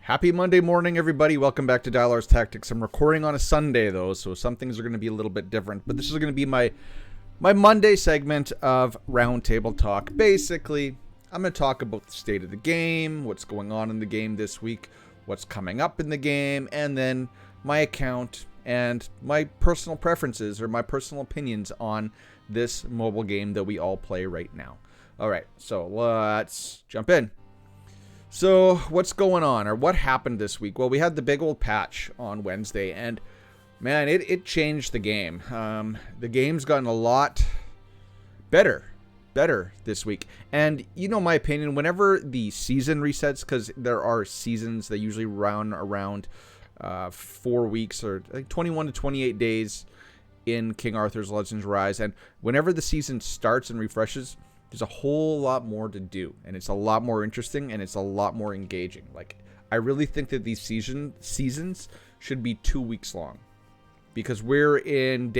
Happy Monday morning, everybody. Welcome back to Dial Tactics. I'm recording on a Sunday, though, so some things are going to be a little bit different. But this is going to be my Monday segment of Roundtable Talk. Basically, I'm going to talk about the state of the game, what's going on in the game this week, what's coming up in the game, and then my account and my personal preferences or my personal opinions on this mobile game that we all play right now. All right, so let's jump in. So, what's going on, or what happened this week? Well, we had the big old patch on Wednesday, and man, it changed the game. The game's gotten a lot better this week. And you know my opinion, whenever the season resets, because there are seasons that usually run around 4 weeks, or I think 21 to 28 days in King Arthur's Legends Rise, and whenever the season starts and refreshes, there's a whole lot more to do, and it's a lot more interesting, and it's a lot more engaging. Like, I really think that these seasons should be 2 weeks long, because we're in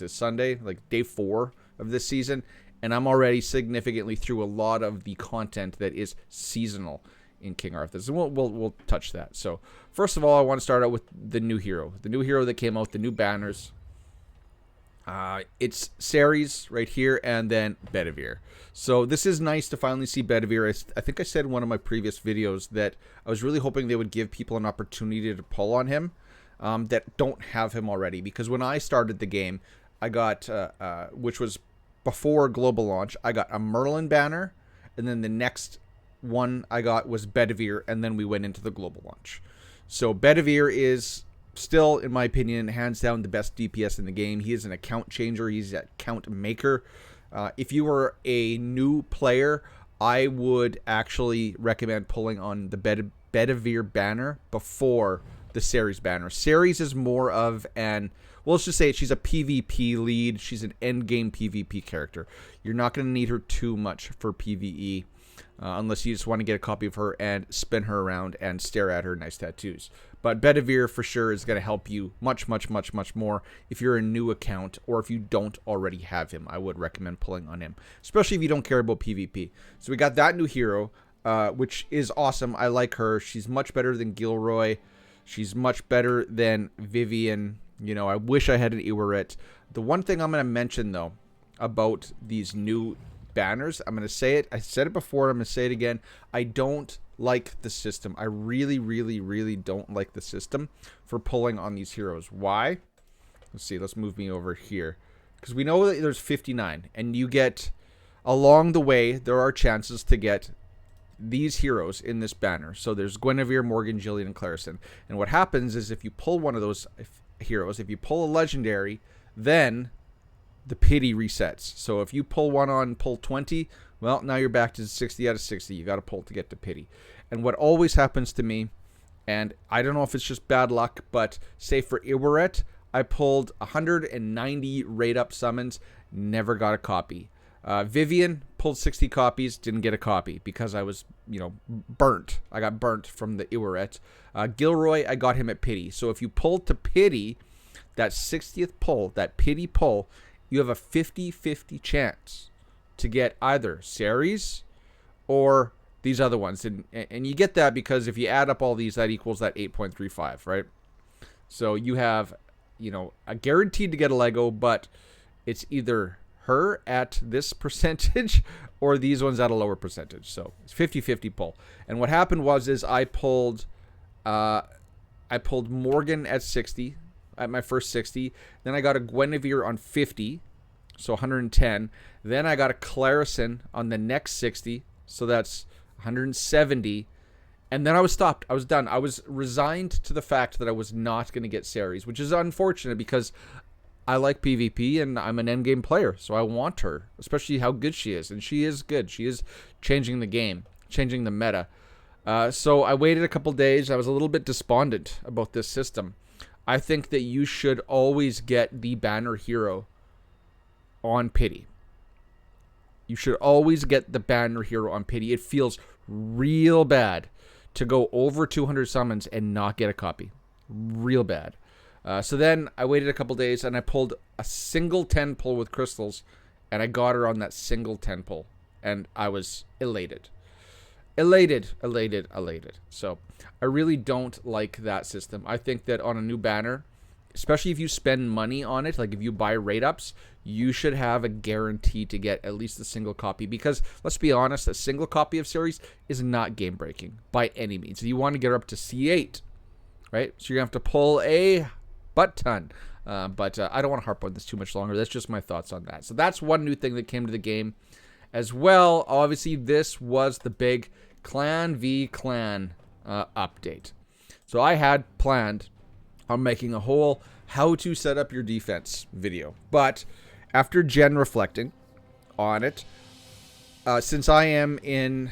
Sunday? Like day 4 of this season, and I'm already significantly through a lot of the content that is seasonal in King Arthur's, and we'll touch that. So, first of all, I want to start out with the new hero that came out, the new banners. It's Ceres right here, and then Bedivere. So this is nice to finally see Bedivere. I think I said in one of my previous videos that I was really hoping they would give people an opportunity to pull on him that don't have him already. Because when I started the game, I got, which was before global launch, I got a Merlin banner, and then the next one I got was Bedivere, and then we went into the global launch. So Bedivere is still, in my opinion, hands down the best DPS in the game. He is an account changer. He's an account maker. If you are a new player, I would actually recommend pulling on the Bedivere banner before the Ceres banner. Ceres is more of an, well, let's just say it, she's a PvP lead. She's an endgame PvP character. You're not going to need her too much for PvE. Unless you just want to get a copy of her and spin her around and stare at her nice tattoos. But Bedivere for sure is going to help you much more if you're a new account, or if you don't already have him. I would recommend pulling on him, especially if you don't care about PvP. So we got that new hero, which is awesome. I like her. She's much better than Gilroy. She's much better than Vivian. You know, I wish I had an Iwaret. The one thing I'm going to mention, though, about these new banners, I'm going to say it. I said it before. I'm going to say it again. I don't like the system. I really don't like the system for pulling on these heroes. Why? Let's see. Let's move me over here. Because we know that there's 59. And you get, along the way, there are chances to get these heroes in this banner. So there's Guinevere, Morgan, Jillian, and Clarison. And what happens is if you pull one of those heroes, if you pull a legendary, then the pity resets. So if you pull one on pull 20, well, now you're back to 60 out of 60. You got to pull to get to pity. And what always happens to me, and I don't know if it's just bad luck, but say for Iwaret, I pulled 190 rate up summons, never got a copy. Vivian pulled 60 copies, didn't get a copy because I was, burnt. I got burnt from the Iwaret. Gilroy, I got him at pity. So if you pull to pity, that 60th pull, that pity pull, you have a 50-50 chance to get either Ceres or these other ones. And you get that because if you add up all these, that equals that 8.35, right? So you have, a guaranteed to get a Lego, but it's either her at this percentage or these ones at a lower percentage. So it's 50-50 pull. And what happened was I pulled Morgan at 60. At my first 60. Then I got a Guinevere on 50, so 110. Then I got a Clarison on the next 60, so that's 170. And then I was stopped. I was done. I was resigned to the fact that I was not going to get Ceres, which is unfortunate because I like PvP and I'm an endgame player, so I want her, especially how good she is. And she is good. She is changing the game, changing the meta. So I waited a couple days. I was a little bit despondent about this system. I think that you should always get the banner hero on pity. You should always get the banner hero on pity. It feels real bad to go over 200 summons and not get a copy. Real bad. So then I waited a couple days and I pulled a single 10 pull with crystals, and I got her on that single 10 pull, and I was elated. elated. So I really don't like that system. I think that on a new banner, especially if you spend money on it, like if you buy rate ups, you should have a guarantee to get at least a single copy, because let's be honest, a single copy of series is not game breaking by any means. You want to get up to C8, right? So you're gonna have to pull a butt ton. But I don't want to harp on this too much longer. That's just my thoughts on that. So that's one new thing that came to the game as well. Obviously, this was the big Clan v Clan update. So I had planned on making a whole how to set up your defense video. But after Jen reflecting on it, since I am in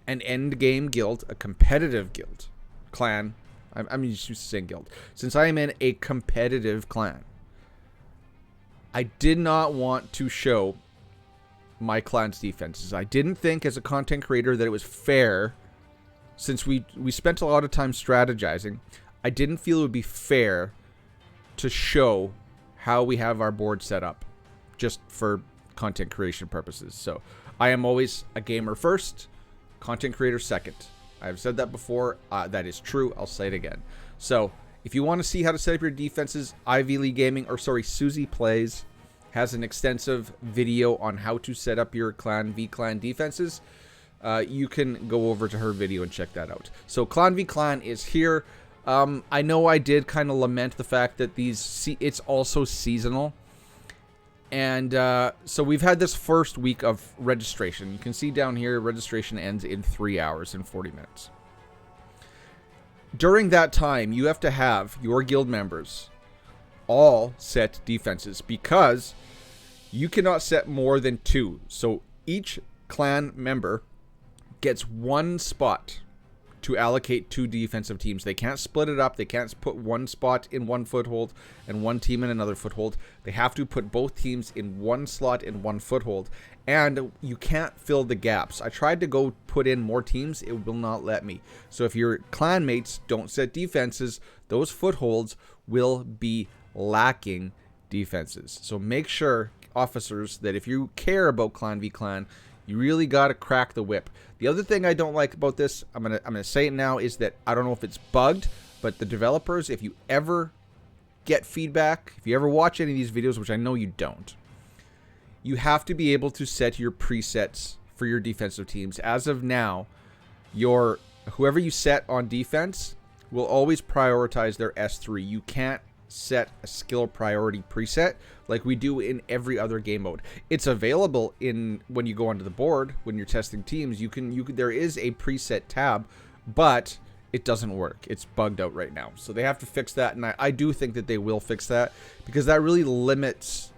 an end game guild, a competitive guild, clan, I'm used to saying guild. Since I am in a competitive clan, I did not want to show my clan's defenses. I didn't think as a content creator that it was fair, since we spent a lot of time strategizing. I didn't feel it would be fair to show how we have our board set up just for content creation purposes. So I am always a gamer first, content creator second. I've said that before. That is true. I'll say it again. So if you want to see how to set up your defenses, Ivy League Gaming, or sorry, Susie Plays, has an extensive video on how to set up your Clan v Clan defenses. You can go over to her video and check that out. So Clan v Clan is here. I know I did kind of lament the fact that it's also seasonal. And so we've had this first week of registration. You can see down here, registration ends in 3 hours and 40 minutes. During that time, you have to have your guild members all set defenses, because you cannot set more than 2. So each clan member gets 1 spot to allocate 2 defensive teams. They can't split it up. They can't put 1 spot in 1 foothold and 1 team in another foothold. They have to put both teams in 1 slot in 1 foothold. And you can't fill the gaps. I tried to go put in more teams. It will not let me. So if your clan mates don't set defenses, those footholds will be lacking defenses. So make sure, officers, that if you care about Clan v Clan, you really got to crack the whip. The other thing I don't like about this, I'm gonna say it now, is that I don't know if it's bugged, but the developers, if you ever get feedback, if you ever watch any of these videos, which I know you don't, you have to be able to set your presets for your defensive teams. As of now, whoever you set on defense will always prioritize their S3. You can't set a skill priority preset like we do in every other game mode. It's available when you go onto the board when you're testing teams. There is a preset tab, but it doesn't work. It's bugged out right now, so they have to fix that. And I do think that they will fix that, because that really limits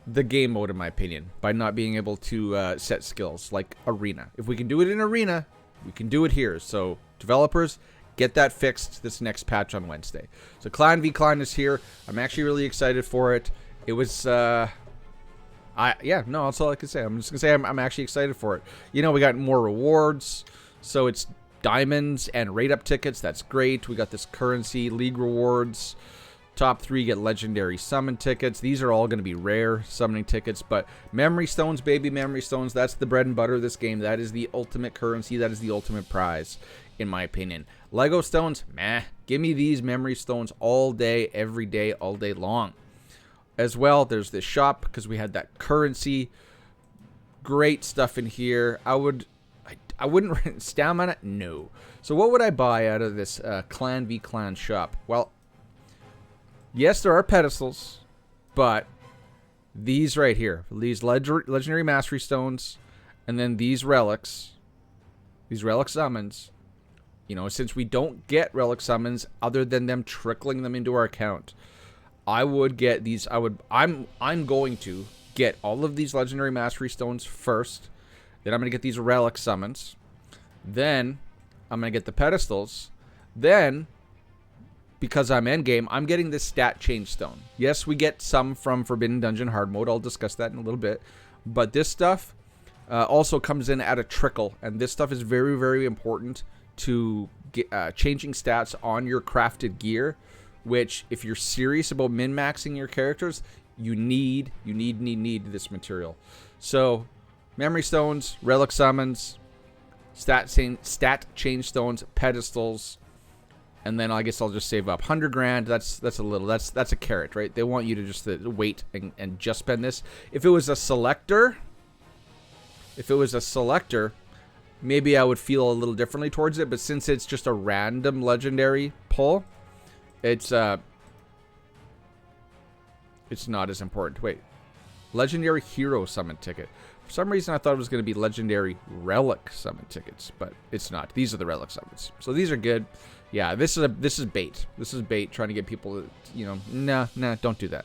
the game mode, in my opinion, by not being able to set skills like arena. If we can do it in arena, we can do it here. So developers, get that fixed this next patch on Wednesday. So Clan v Clan is here. I'm actually really excited for it. It was, that's all I can say. I'm just gonna say I'm actually excited for it. You know, we got more rewards. So it's diamonds and rate up tickets. That's great. We got this currency, league rewards. Top 3 get legendary summon tickets. These are all going to be rare summoning tickets, but memory stones, baby, memory stones, that's the bread and butter of this game. That is the ultimate currency. That is the ultimate prize, in my opinion. Lego stones, meh. Give me these memory stones all day, every day, all day long. As well, there's this shop, because we had that currency. Great stuff in here. I wouldn't stamina, no. So what would I buy out of this Clan v Clan shop? Well, yes, there are pedestals, but these right here, these legendary mastery stones, and then these relic summons. You know, since we don't get relic summons other than them trickling them into our account, I would get these. I'm going to get all of these legendary mastery stones first. Then I'm going to get these relic summons. Then I'm going to get the pedestals. Then, because I'm endgame, I'm getting this stat change stone. Yes, we get some from Forbidden Dungeon hard mode. I'll discuss that in a little bit. But this stuff also comes in at a trickle. And this stuff is very, very important to get, changing stats on your crafted gear. Which, if you're serious about min-maxing your characters, you need this material. So, memory stones, relic summons, stat change stones, pedestals, and then I guess I'll just save up 100 grand. That's a little. That's a carrot, right? They want you to just wait and just spend this. If it was a selector, maybe I would feel a little differently towards it. But since it's just a random legendary pull, it's not as important. Wait, legendary hero summon ticket. For some reason, I thought it was going to be legendary relic summon tickets, but it's not. These are the relic summons, so these are good. Yeah, this is bait. This is bait, trying to get people to, you know, nah, don't do that.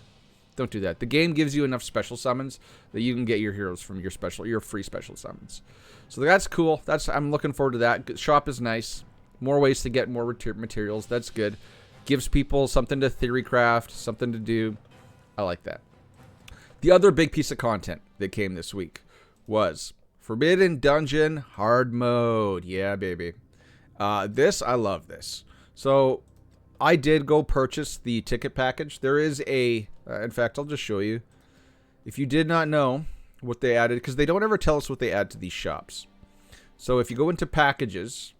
Don't do that. The game gives you enough special summons that you can get your heroes from your free special summons. So that's cool. I'm looking forward to that. Shop is nice. More ways to get more materials. That's good. Gives people something to theory craft, something to do. I like that. The other big piece of content that came this week was Forbidden Dungeon Hard Mode. Yeah, baby. I love this. So I did go purchase the ticket package. There is in fact, I'll just show you. If you did not know what they added, because they don't ever tell us what they add to these shops. So if you go into packages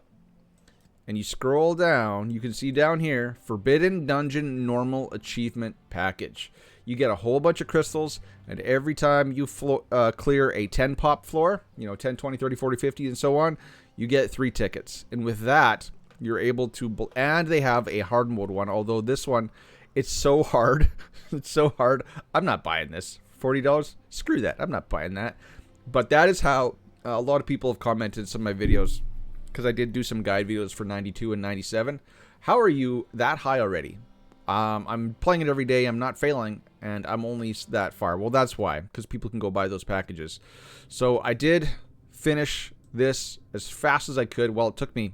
and you scroll down, you can see down here, Forbidden Dungeon Normal Achievement Package. You get a whole bunch of crystals, and every time you clear a 10 pop floor, 10, 20, 30, 40, 50, and so on, you get 3 tickets. And with that, you're able to, and they have a hard mode one, although this one, it's so hard. It's so hard. I'm not buying this. $40? Screw that. I'm not buying that. But that is how a lot of people have commented in some of my videos, because I did do some guide videos for 92 and 97. How are you that high already? I'm playing it every day. I'm not failing, and I'm only that far. Well, that's why, because people can go buy those packages. So I did finish this as fast as I could. Well, it took me,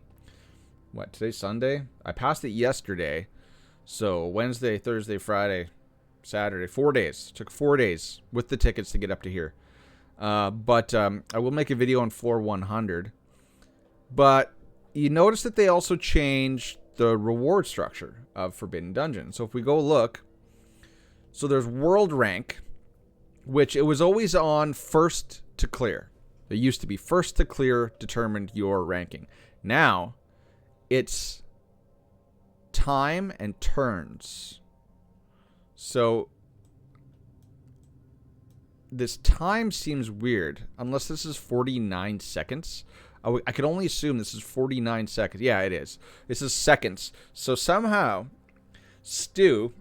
today's Sunday? I passed it yesterday. So Wednesday, Thursday, Friday, Saturday, 4 days. It took 4 days with the tickets to get up to here. But I will make a video on floor 100. But you notice that they also changed the reward structure of Forbidden Dungeon. So if we go look, so there's world rank, which it was always on first to clear. It used to be first to clear determined your ranking. Now it's time and turns. So this time seems weird, unless this is 49 seconds. I could only assume this is 49 seconds. Yeah, it is. This is seconds. So somehow, Stu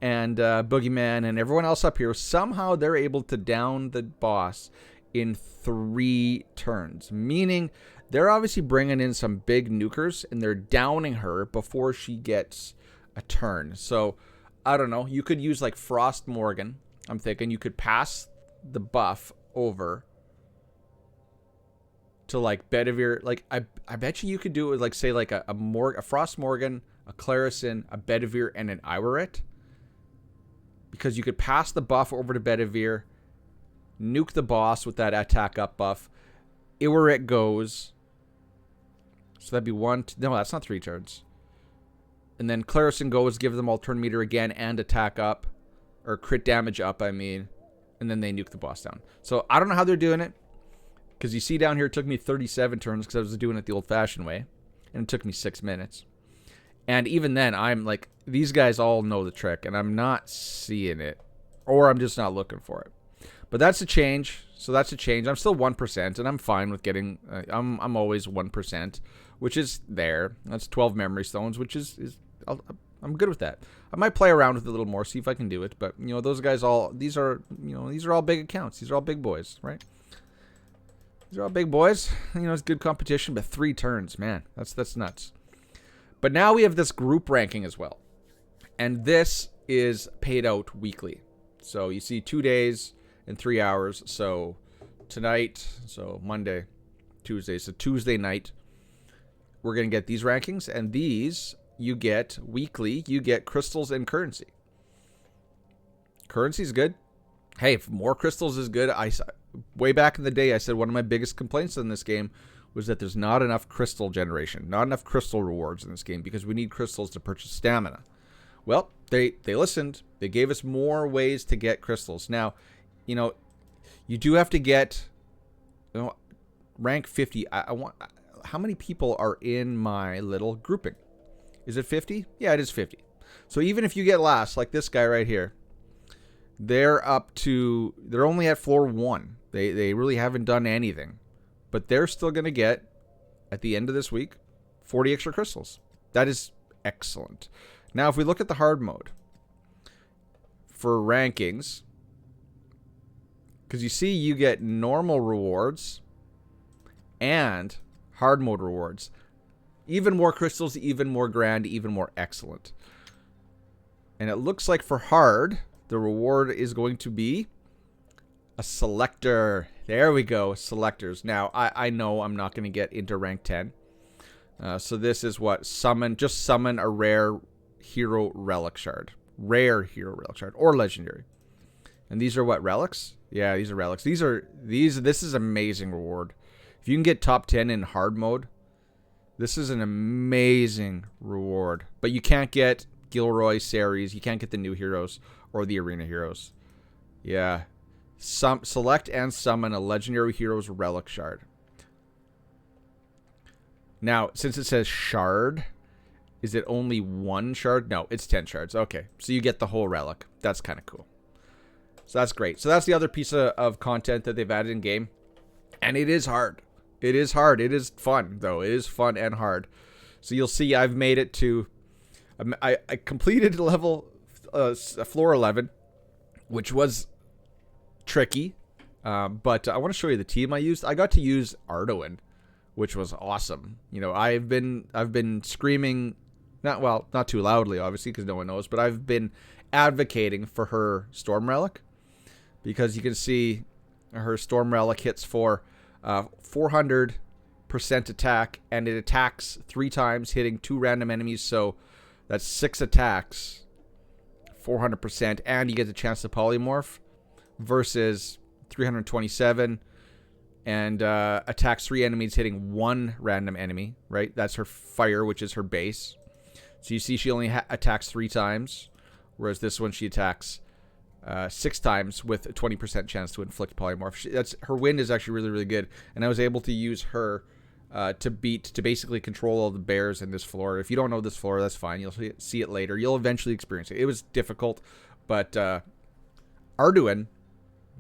and Boogeyman and everyone else up here, somehow they're able to down the boss in 3 turns. Meaning, they're obviously bringing in some big nukers, and they're downing her before she gets a turn. So, I don't know. You could use, like, Frost Morgan. I'm thinking you could pass the buff over to, like, Bedivere. Like, I bet you could do it with, like, say, like, a Frost Morgan, a Clarison, a Bedivere, and an Iwaret. Because you could pass the buff over to Bedivere, nuke the boss with that attack up buff. Iwaret goes. So that'd be 1... No, that's not 3 turns. And then Clarison goes, give them all turn meter again and attack up. Or crit damage up, I mean. And then they nuke the boss down. So I don't know how they're doing it. Because you see down here, it took me 37 turns because I was doing it the old-fashioned way. And it took me 6 minutes. And even then, I'm like, these guys all know the trick. And I'm not seeing it. Or I'm just not looking for it. But that's a change. So that's a change. I'm still 1%. And I'm fine with getting... I'm always 1%. Which is there. That's 12 memory stones. Which is I'm good with that. I might play around with it a little more. See if I can do it. But, those guys all... These are all big accounts. These are all big boys, right? These are all big boys. It's good competition, but 3 turns, man. That's nuts. But now we have this group ranking as well. And this is paid out weekly. So you see 2 days and 3 hours. So tonight, so Monday, Tuesday. So Tuesday night, we're going to get these rankings. And these, you get weekly. You get crystals and currency. Currency is good. Hey, if more crystals is good. Way back in the day, I said one of my biggest complaints in this game was that there's not enough crystal generation, not enough crystal rewards in this game because we need crystals to purchase stamina. Well, they listened. They gave us more ways to get crystals. Now, you do have to get rank 50. I want. How many people are in my little grouping? Is it 50? Yeah, it is 50. So even if you get last, like this guy right here, they're only at floor 1. They really haven't done anything. But they're still going to get, at the end of this week, 40 extra crystals. That is excellent. Now, if we look at the hard mode for rankings, because you see you get normal rewards and hard mode rewards. Even more crystals, even more grand, even more excellent. And it looks like for hard, the reward is going to be a selector. There we go, selectors. Now, I know I'm not going to get into rank 10. So this is what? Just summon a rare hero relic shard. Rare hero relic shard. Or legendary. And these are what? Relics? Yeah, these are relics. This is amazing reward. If you can get top 10 in hard mode, this is an amazing reward. But you can't get Gilroy, Ceres. You can't get the new heroes or the arena heroes. Yeah. Select and summon a legendary hero's relic shard. Now, since it says shard, is it only 1 shard? No, it's 10 shards. Okay, so you get the whole relic. That's kind of cool. So that's great. So that's the other piece of content that they've added in game. And it is hard. It is hard. It is fun, though. It is fun and hard. So you'll see I've made it to... I completed level floor 11, which was tricky. But I want to show you the team I used. I got to use Arduin, which was awesome. You know, I've been screaming, not too loudly, obviously, because no one knows, but I've been advocating for her Storm Relic, because you can see her Storm Relic hits for 400% attack, and it attacks 3 times, hitting 2 random enemies. So that's 6 attacks, 400%, and you get the chance to polymorph, versus 327 and attacks 3 enemies, hitting 1 random enemy, right? That's her fire, which is her base. So you see she only attacks 3 times, whereas this one she attacks 6 times with a 20% chance to inflict polymorph. Her wind is actually really, really good, and I was able to use her to basically control all the bears in this floor. If you don't know this floor, that's fine. You'll see it later. You'll eventually experience it. It was difficult, but Arduin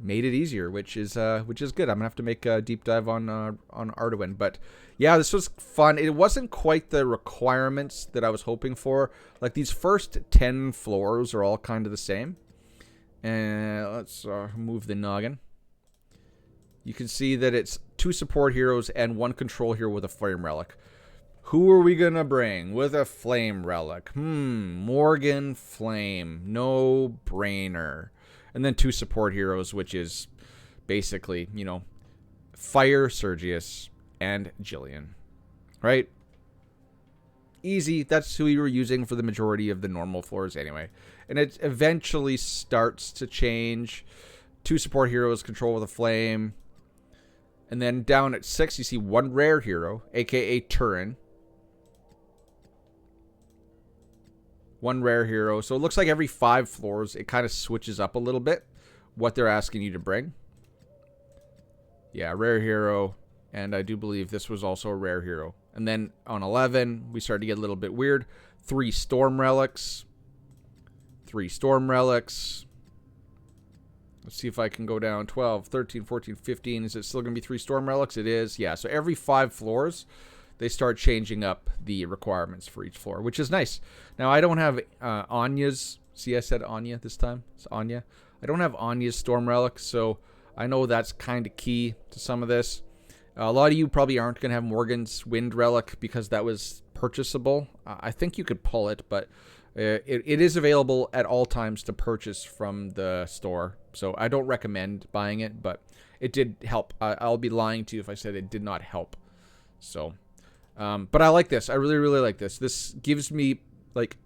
made it easier, which is good. I'm gonna have to make a deep dive on Arduin, but yeah, this was fun. It wasn't quite the requirements that I was hoping for. Like, these first 10 floors are all kind of the same. And let's move the noggin. You can see that it's 2 support heroes and 1 control hero with a flame relic. Who are we gonna bring with a flame relic? Morgan Flame, no brainer. And then 2 support heroes, which is basically, you know, Fire, Sergius, and Jillian. Right? Easy. That's who we were using for the majority of the normal floors anyway. And it eventually starts to change. 2 support heroes, control with a flame. And then down at 6, you see 1 rare hero, aka Turin. 1 rare hero. So it looks like every 5 floors, it kind of switches up a little bit what they're asking you to bring. Yeah, rare hero. And I do believe this was also a rare hero. And then on 11, we started to get a little bit weird. 3 storm relics. 3 storm relics. Let's see if I can go down. 12, 13, 14, 15. Is it still going to be 3 storm relics? It is. Yeah, so every 5 floors, they start changing up the requirements for each floor, which is nice. Now, I don't have Anya's. See, I said Anya this time. It's Anya. I don't have Anya's storm relic, so I know that's kind of key to some of this. A lot of you probably aren't going to have Morgan's wind relic because that was purchasable. I think you could pull it, but it is available at all times to purchase from the store. So I don't recommend buying it, but it did help. I'll be lying to you if I said it did not help. So, but I like this. I really, really like this. This gives me like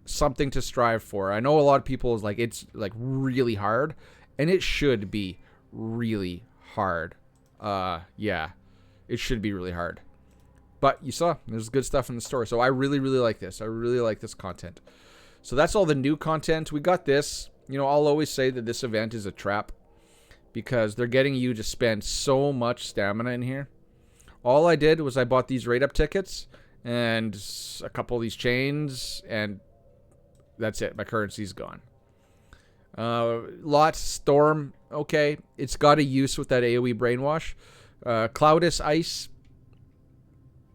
something to strive for. I know a lot of people is like, it's like really hard, and it should be really hard. Yeah, it should be really hard. But you saw, there's good stuff in the store. So I really, really like this. I really like this content. So that's all the new content. We got this. You know, I'll always say that this event is a trap because they're getting you to spend so much stamina in here. All I did was I bought these rate up tickets and a couple of these chains, and that's it. My currency's gone. Lot Storm, okay. It's got a use with that AoE brainwash. Cloudus Ice,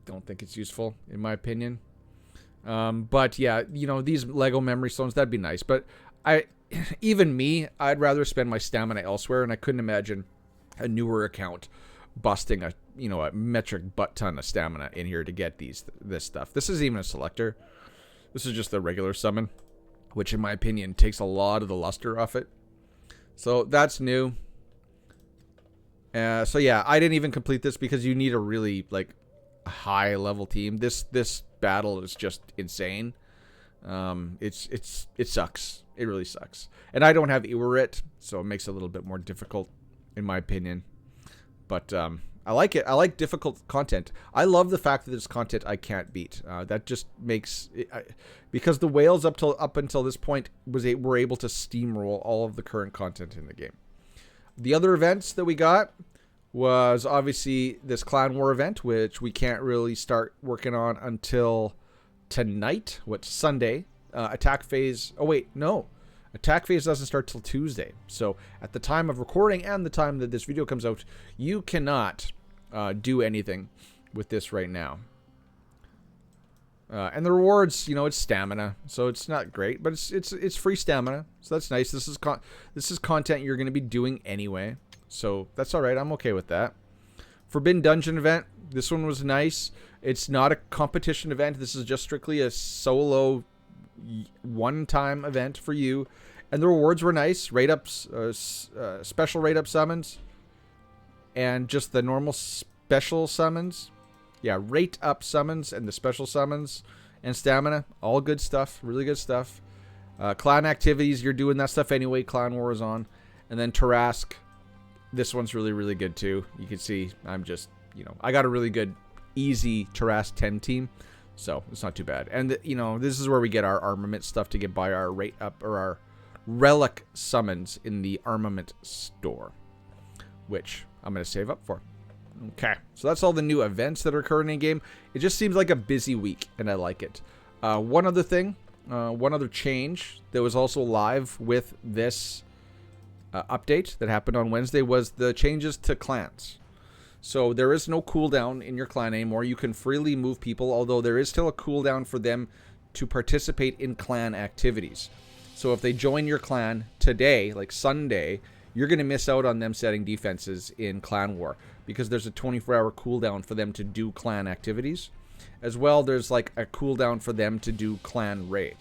don't think it's useful in my opinion. But yeah, you know, these Lego memory stones, that'd be nice. But even me, I'd rather spend my stamina elsewhere, and I couldn't imagine a newer account busting a metric butt ton of stamina in here to get this stuff. This isn't even a selector. This is just the regular summon, which in my opinion takes a lot of the luster off it. So that's new. So yeah, I didn't even complete this because you need a really high level team. This battle is just insane. It sucks. It really sucks. And I don't have Iwarit, so it makes it a little bit more difficult in my opinion. But I like it. I like difficult content. I love the fact that there's content I can't beat. That just makes it, because the whales up until this point were able to steamroll all of the current content in the game. The other events that we got was obviously this Clan War event, which we can't really start working on until tonight, Sunday. Attack phase. Oh wait, no. Attack phase doesn't start till Tuesday. So at the time of recording and the time that this video comes out, you cannot do anything with this right now. And the rewards, it's stamina, so it's not great, but it's free stamina, so that's nice. This is content you're going to be doing anyway, so that's all right. I'm okay with that. Forbidden Dungeon event. This one was nice. It's not a competition event. This is just strictly a solo one-time event for you, and the rewards were nice. Rate ups, special rate up summons, and just the normal special summons. Yeah, rate up summons and the special summons and stamina, all good stuff, really good stuff. Clan activities, you're doing that stuff anyway. Clan War is on, and then Tarask. This one's really, really good too. You can see I'm just, I got a really good, easy Tarask 10 team. So it's not too bad. And, this is where we get our armament stuff to get by our rate up or our relic summons in the armament store, which I'm going to save up for. Okay, so that's all the new events that are occurring in game. It just seems like a busy week, and I like it. One other thing, one other change that was also live with this update that happened on Wednesday was the changes to clans. So there is no cooldown in your clan anymore. You can freely move people, although there is still a cooldown for them to participate in clan activities. So if they join your clan today, like Sunday, you're going to miss out on them setting defenses in Clan War because there's a 24-hour cooldown for them to do clan activities. As well, there's a cooldown for them to do clan raid.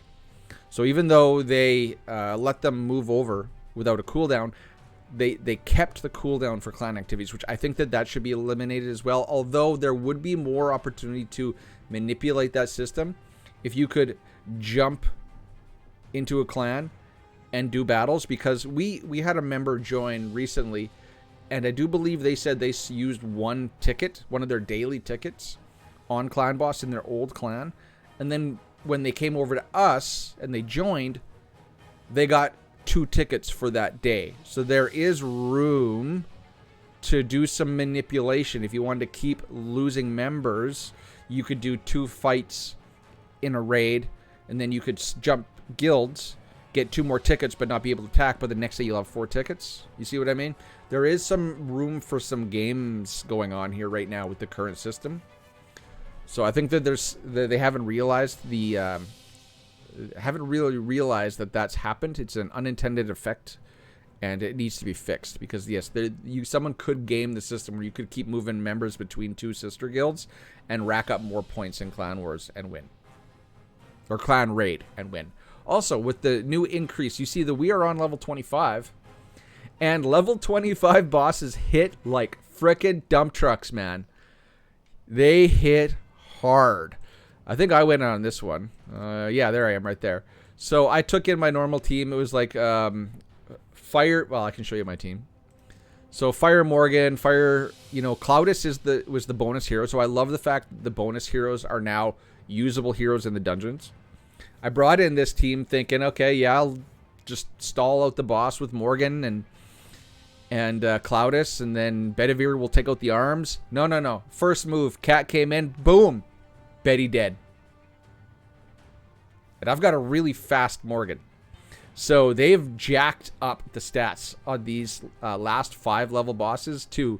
So even though they let them move over without a cooldown, they kept the cooldown for clan activities, which I think that should be eliminated as well. Although there would be more opportunity to manipulate that system if you could jump into a clan and do battles, because we had a member join recently, and I do believe they said they used one of their daily tickets on Clan Boss in their old clan, and then when they came over to us and they joined, they got 2 tickets for that day. So there is room to do some manipulation. If you wanted to keep losing members, you could do 2 fights in a raid, and then you could jump guilds, get 2 more tickets but not be able to attack, but the next day you'll have 4 tickets. You see what I mean? There is some room for some games going on here right now with the current system. So I think that they haven't realized haven't really realized that that's happened. It's an unintended effect, and it needs to be fixed, because yes, someone could game the system where you could keep moving members between 2 sister guilds and rack up more points in Clan Wars and win, or Clan Raid and win. Also, with the new increase, you see that we are on level 25, and level 25 bosses hit like frickin' dump trucks, man. They hit hard. I think I went on this one. Yeah, there I am right there. So I took in my normal team. It was like Fire. Well, I can show you my team. So Fire Morgan, Cloudus was the bonus hero. So I love the fact that the bonus heroes are now usable heroes in the dungeons. I brought in this team thinking, okay, yeah, I'll just stall out the boss with Morgan, and and Cloudus, and then Bedivere will take out the arms. No, no, no. First move, Cat came in, boom, Betty dead. And I've got a really fast Morgan. So they've jacked up the stats on these last 5 level bosses to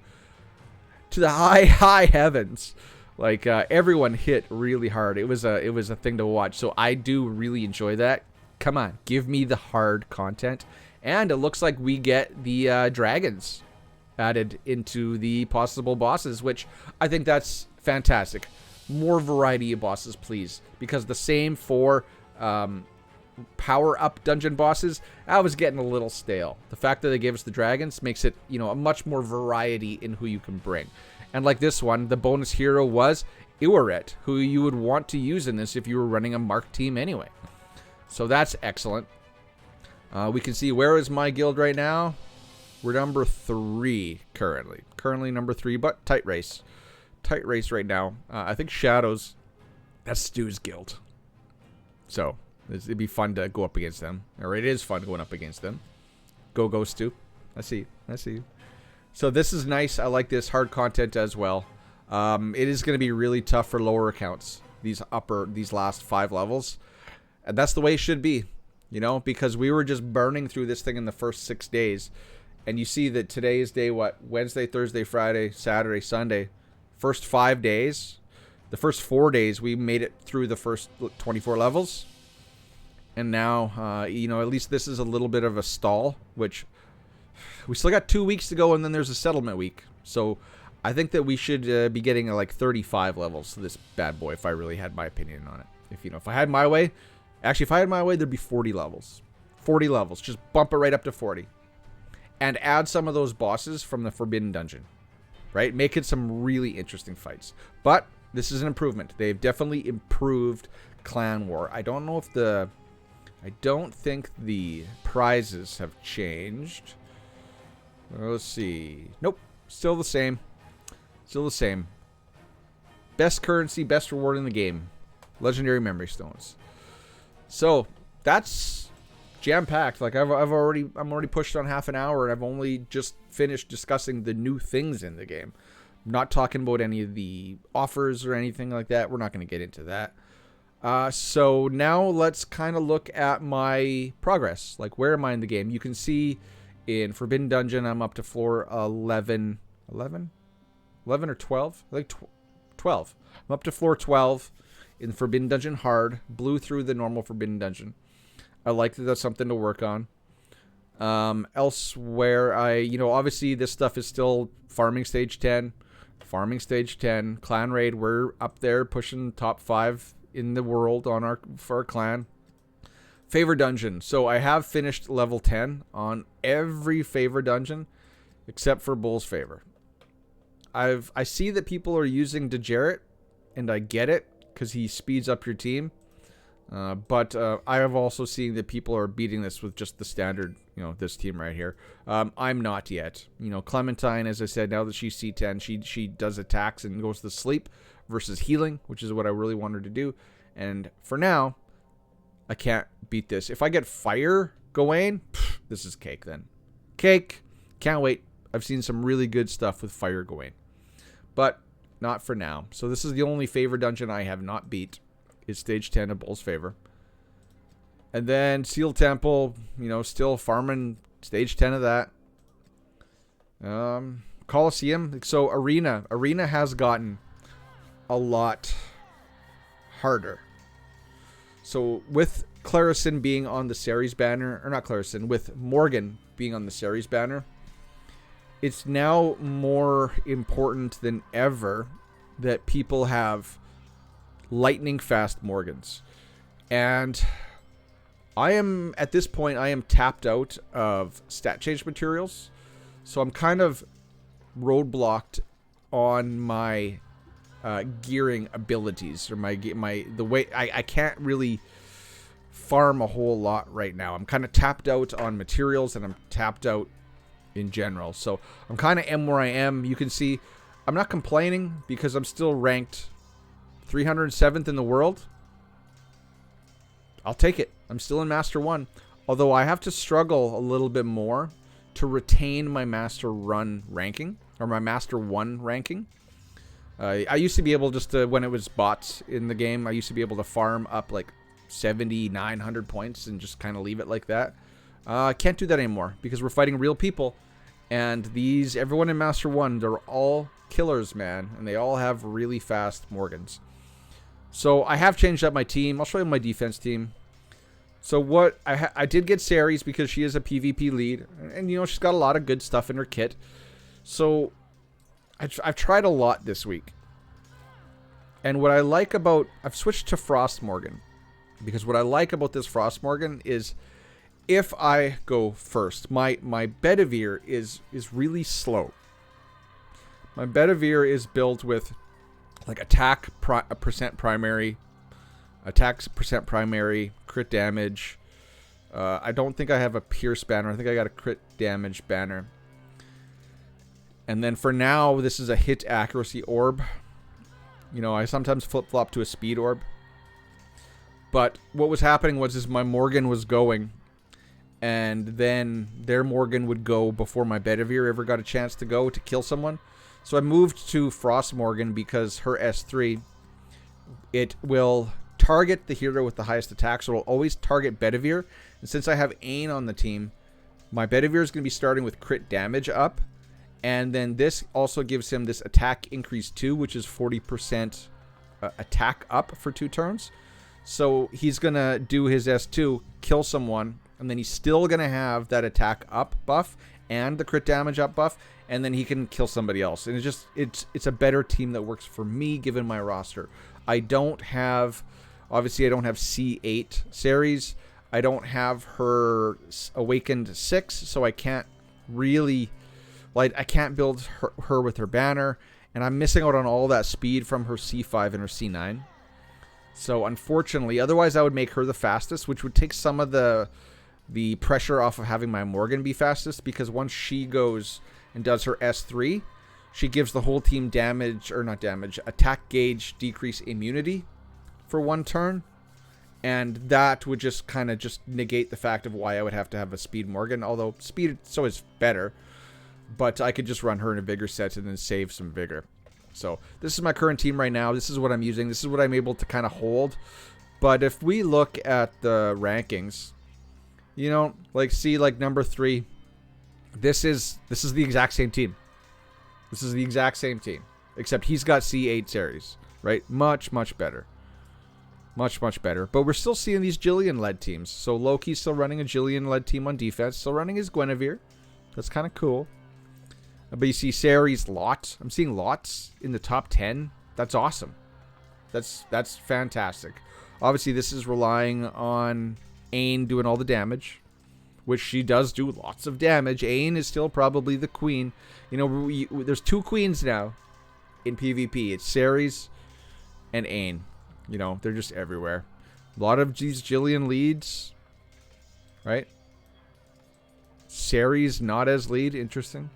the high heavens. Like everyone hit really hard. It was a thing to watch. So I do really enjoy that. Come on, give me the hard content. And it looks like we get the dragons added into the possible bosses, which I think that's fantastic. More variety of bosses, please, because the same for power-up dungeon bosses, I was getting a little stale. The fact that they gave us the dragons makes it, you know, a much more variety in who you can bring. And like this one, the bonus hero was Iwaret, who you would want to use in this if you were running a Mark team anyway. So that's excellent. We can see, where is my guild right now? We're number 3 currently. Currently number 3, but tight race. Tight race right now. I think Shadows, that's Stu's guild. So it'd be fun to go up against them. Or it is fun going up against them. Go, Stu. I see you. So this is nice. I like this hard content as well. It is going to be really tough for lower accounts. These last 5 levels. And that's the way it should be. You know, because we were just burning through this thing in the first 6 days. And you see that today is day what? Wednesday, Thursday, Friday, Saturday, Sunday. First 5 days. The first 4 days, we made it through the first 24 levels. And now, you know, at least this is a little bit of a stall, which we still got 2 weeks to go, and then there's a settlement week. So I think that we should be getting like 35 levels to this bad boy, if I really had my opinion on it. If I had my way, actually, if I had my way, there'd be 40 levels. 40 levels. Just bump it right up to 40. And add some of those bosses from the Forbidden Dungeon. Right? Make it some really interesting fights. But this is an improvement. They've definitely improved Clan War. I don't know if I don't think the prizes have changed. Let's see. Nope. Still the same. Still the same. Best currency, best reward in the game. Legendary Memory Stones. So that's jam-packed. Like I'm already pushed on half an hour, and I've only just finished discussing the new things in the game. I'm not talking about any of the offers or anything like that. We're not going to get into that. So now let's kind of look at my progress. Like, where am I in the game? You can see in Forbidden Dungeon, I'm up to floor 11. 11 or 12? I think 12. I'm up to floor 12 in Forbidden Dungeon Hard. Blew through the normal Forbidden Dungeon. I like that that's something to work on. Elsewhere, obviously this stuff is still farming stage 10. Farming stage 10. Clan Raid, we're up there pushing top 5 in the world for our clan. Favor dungeon. So I have finished level 10 on every favor dungeon except for Bull's favor. I see that people are using Degenerate, and I get it because he speeds up your team. But I have also seen that people are beating this with just the standard, this team right here. I'm not yet. Clementine, as I said, now that she's C10, she does attacks and goes to sleep versus healing, which is what I really want her to do. And for now, I can't beat this. If I get Fire Gawain, this is cake then. Cake. Can't wait. I've seen some really good stuff with Fire Gawain. But not for now. So this is the only favor dungeon I have not beat. Is stage 10 of Bull's favor. And then Seal Temple, still farming stage 10 of that. Coliseum. So Arena. Arena has gotten a lot harder. So with Clarison being on the Ceres banner, or not Clarison, with Morgan being on the Ceres banner, it's now more important than ever that people have lightning fast Morgans. And at this point, I am tapped out of stat change materials. So I'm kind of roadblocked on my gearing abilities, or the way I can't really farm a whole lot right now. I'm kind of tapped out on materials, and I'm tapped out in general. So I'm kind of am where I am. You can see I'm not complaining because I'm still ranked 307th in the world. I'll take it. I'm still in Master 1. Although I have to struggle a little bit more to retain my Master Run ranking, or my Master 1 ranking. I used to be able just to, when it was bots in the game, I used to be able to farm up like 7,900 points and just kind of leave it like that. I can't do that anymore because we're fighting real people. And everyone in Master 1, they're all killers, man. And they all have really fast Morgans. So I have changed up my team. I'll show you my defense team. So what I did get Ceres because she is a PvP lead. And, you know, she's got a lot of good stuff in her kit. So I've tried a lot this week. And what I like about... I've switched to Frost Morgan. Because what I like about this Frost Morgan is... if I go first, my Bedivere is really slow. My Bedivere is built with like attack percent primary, crit damage. I don't think I have a pierce banner. I think I got a crit damage banner. And then for now, this is a hit accuracy orb. You know, I sometimes flip-flop to a speed orb. But what was happening was my Morgan was going, and then their Morgan would go before my Bedivere ever got a chance to go to kill someone. So I moved to Frost Morgan because her S3, it will target the hero with the highest attack, so it'll always target Bedivere. And since I have Ain on the team, my Bedivere is going to be starting with crit damage up. And then this also gives him this attack increase 2, which is 40% attack up for 2 turns. So he's going to do his S2, kill someone, and then he's still going to have that attack up buff and the crit damage up buff, and then he can kill somebody else. And it's a better team that works for me given my roster. I don't have, obviously I don't have C8 Ceres. I don't have her Awakened 6, so I can't really, like, I can't build her with her banner, and I'm missing out on all that speed from her C5 and her C9. So unfortunately, otherwise I would make her the fastest, which would take some of the pressure off of having my Morgan be fastest, because once she goes and does her S3, she gives the whole team damage, or not damage, attack gauge decrease immunity for 1 turn. And that would just kind of just negate the fact of why I would have to have a speed Morgan, although speed so is better. But I could just run her in a vigor set and then save some vigor. So this is my current team right now. This is what I'm using. This is what I'm able to kind of hold. But if we look at the rankings, you know, like see like number 3, this is the exact same team. This is the exact same team, except he's got C8 series, right? Much better. Much better. But we're still seeing these Jillian-led teams. So Loki's still running a Jillian-led team on defense, still running his Guinevere. That's kind of cool. But you see Ceres lots. I'm seeing lots in the top 10. That's awesome. That's fantastic. Obviously, this is relying on Ain doing all the damage, which she does do lots of damage. Ain is still probably the queen. You know, there's 2 queens now in PvP. It's Ceres and Ain. You know, they're just everywhere. A lot of these Jillian leads, right? Ceres not as lead. Interesting.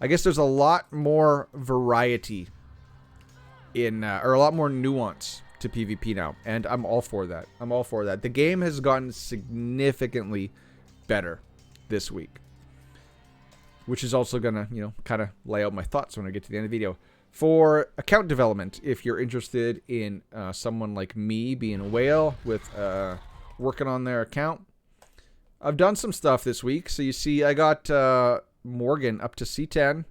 I guess there's a lot more variety in, or a lot more nuance to PvP now, and I'm all for that. I'm all for that. The game has gotten significantly better this week, which is also gonna, you know, kind of lay out my thoughts when I get to the end of the video. For account development, if you're interested in someone like me being a whale with working on their account, I've done some stuff this week. So you see, I got Morgan up to C10.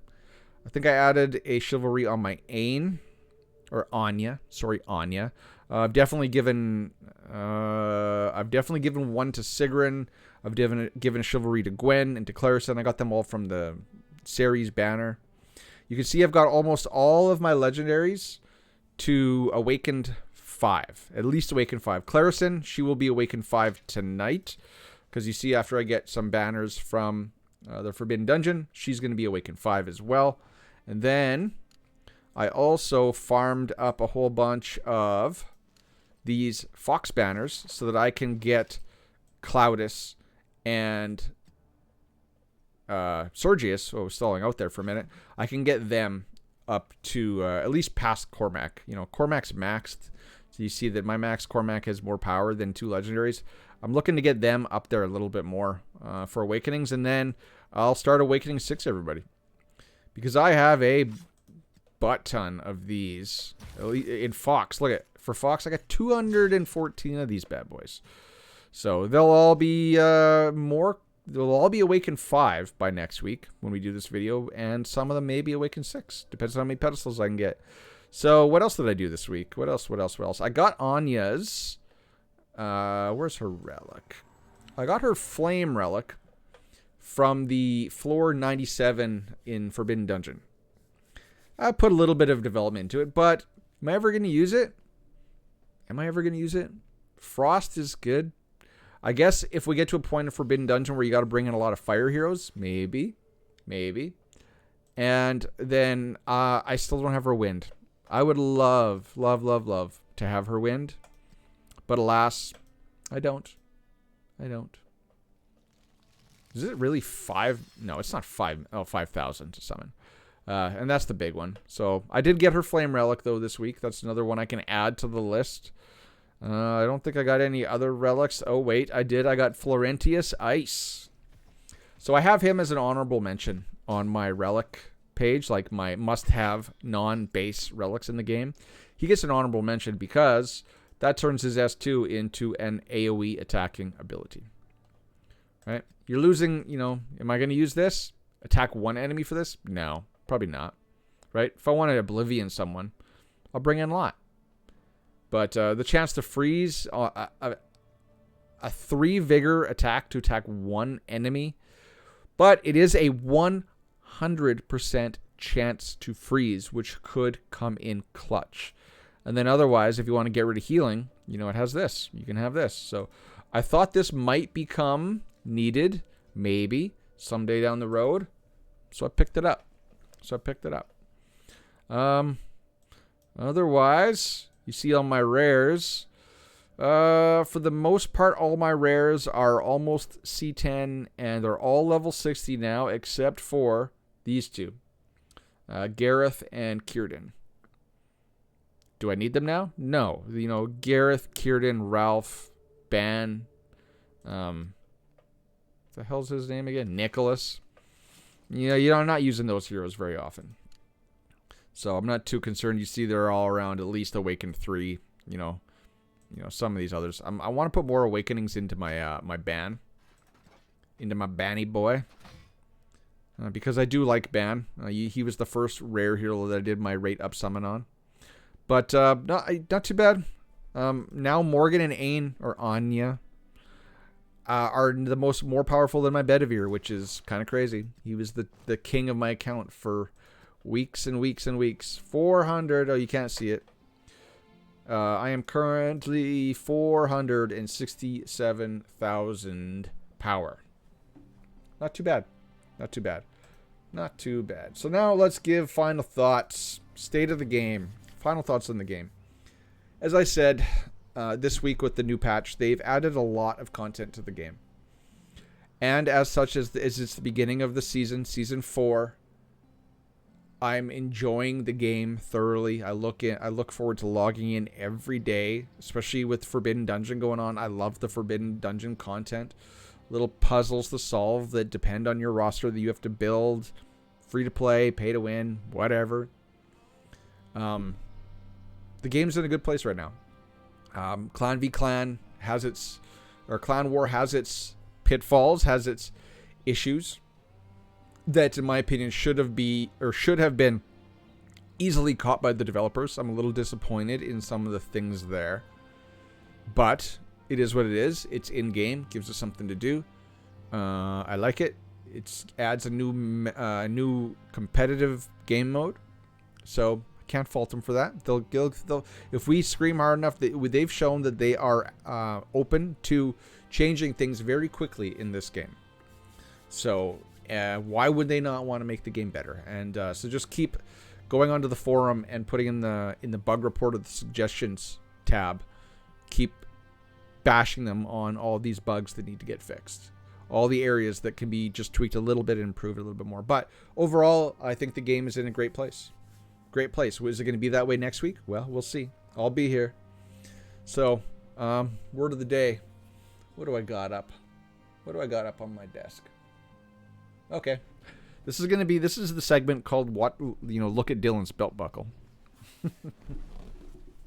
I think I added a chivalry on my Ain, or Anya. Sorry, Anya. I've definitely given one to Sigrun. I've given a chivalry to Gwen and to Clarissa. I got them all from the Ceres banner. You can see I've got almost all of my legendaries to Awakened 5. At least Awakened 5. Clarissa, she will be Awakened 5 tonight. Because you see, after I get some banners from the Forbidden Dungeon, she's going to be Awakened 5 as well. And then I also farmed up a whole bunch of these Fox banners so that I can get Cloudus and Sergius, who was stalling out there for a minute. I can get them up to at least past Cormac. You know, Cormac's maxed. So you see that my Max Cormac has more power than 2 legendaries. I'm looking to get them up there a little bit more for Awakenings, and then I'll start Awakening 6, everybody. Because I have a butt ton of these. In Fox, look at, for Fox, I got 214 of these bad boys. So they'll all be they'll all be Awakened 5 by next week when we do this video, and some of them may be Awakened 6. Depends on how many pedestals I can get. So what else did I do this week? What else? I got Anya's. Where's her relic? I got her flame relic from the floor 97 in Forbidden Dungeon. I put a little bit of development into it, but am I ever going to use it? Frost is good. I guess if we get to a point of Forbidden Dungeon where you got to bring in a lot of fire heroes, maybe. And then I still don't have her wind. I would love to have her wind, but alas, I don't. Is it really 5? No, it's not 5. Oh, 5,000 to summon. And that's the big one. So I did get her flame relic though this week. That's another one I can add to the list. I don't think I got any other relics. Oh wait, I did. I got Florentius Ice. So I have him as an honorable mention on my relic page, like my must-have non-base relics in the game. He gets an honorable mention because that turns his S2 into an AoE attacking ability. Right? You're losing, you know, am I going to use this? Attack one enemy for this? No, probably not. Right? If I want to Oblivion someone, I'll bring in Lot. But the chance to freeze a 3 vigor attack to attack one enemy, but it is a 100% chance to freeze, which could come in clutch. And then otherwise, if you want to get rid of healing, you know, it has this. You can have this. So I thought this might become needed, maybe, someday down the road. So I picked it up. Otherwise, you see on my rares, for the most part, all my rares are almost C10, and they're all level 60 now, except for these two, Gareth and Círdan. Do I need them now? No. You know, Gareth, Círdan, Ralph, Ban, the hell's his name again? Nicholas. You know, I'm not using those heroes very often. So I'm not too concerned. You see they're all around at least Awakened 3, you know, some of these others. I want to put more Awakenings into my my Ban. Into my Banny boy. Because I do like Ban. He was the first rare hero that I did my rate up summon on. But not too bad. Now Morgan and Ain, or Anya, are the more powerful than my Bedivere, which is kind of crazy. He was the king of my account for weeks and weeks and weeks. 400. Oh, you can't see it. I am currently 467,000 power. Not too bad. So now let's give final thoughts. State of the game. Final thoughts on the game. As I said, this week with the new patch, they've added a lot of content to the game. And as such, as it's the beginning of the season, Season 4, I'm enjoying the game thoroughly. I look forward to logging in every day, especially with Forbidden Dungeon going on. I love the Forbidden Dungeon content. Little puzzles to solve that depend on your roster that you have to build. Free to play, pay to win, whatever. The game's in a good place right now. Clan v Clan has its, or Clan War has its pitfalls, has its issues that, in my opinion, should have been easily caught by the developers. I'm a little disappointed in some of the things there, but it is what it is. It's in game, gives us something to do. I like it. It adds a new competitive game mode, so I can't fault them for that. They'll if we scream hard enough, they've shown that they are open to changing things very quickly in this game. So why would they not want to make the game better? And so just keep going onto the forum and putting in the bug report or the suggestions tab. Keep bashing them on all these bugs that need to get fixed. All the areas that can be just tweaked a little bit and improved a little bit more. But overall, I think the game is in a great place. Great place. Is it going to be that way next week? Well, we'll see. I'll be here. So, word of the day. What do I got up? What do I got up on my desk? Okay. This is the segment called what, look at Dylan's belt buckle.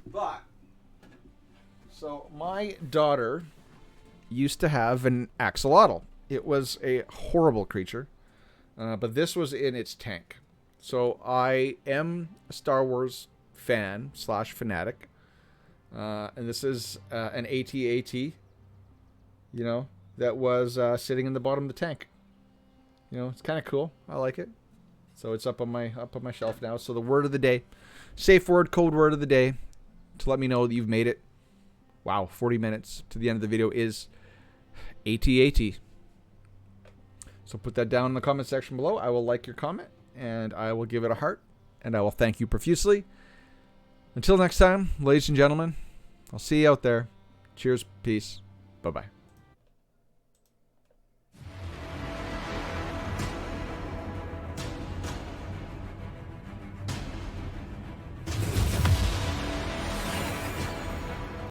But, so my daughter used to have an axolotl. It was a horrible creature, but this was in its tank. So I am a Star Wars fan / fanatic, and this is an AT-AT, that was sitting in the bottom of the tank. It's kind of cool. I like it. So it's up on my shelf now. So the word of the day, safe word, code word of the day, to let me know that you've made it. Wow, 40 minutes to the end of the video is AT-AT. So put that down in the comment section below. I will like your comment, and I will give it a heart, and I will thank you profusely. Until next time, ladies and gentlemen, I'll see you out there. Cheers, peace, bye-bye.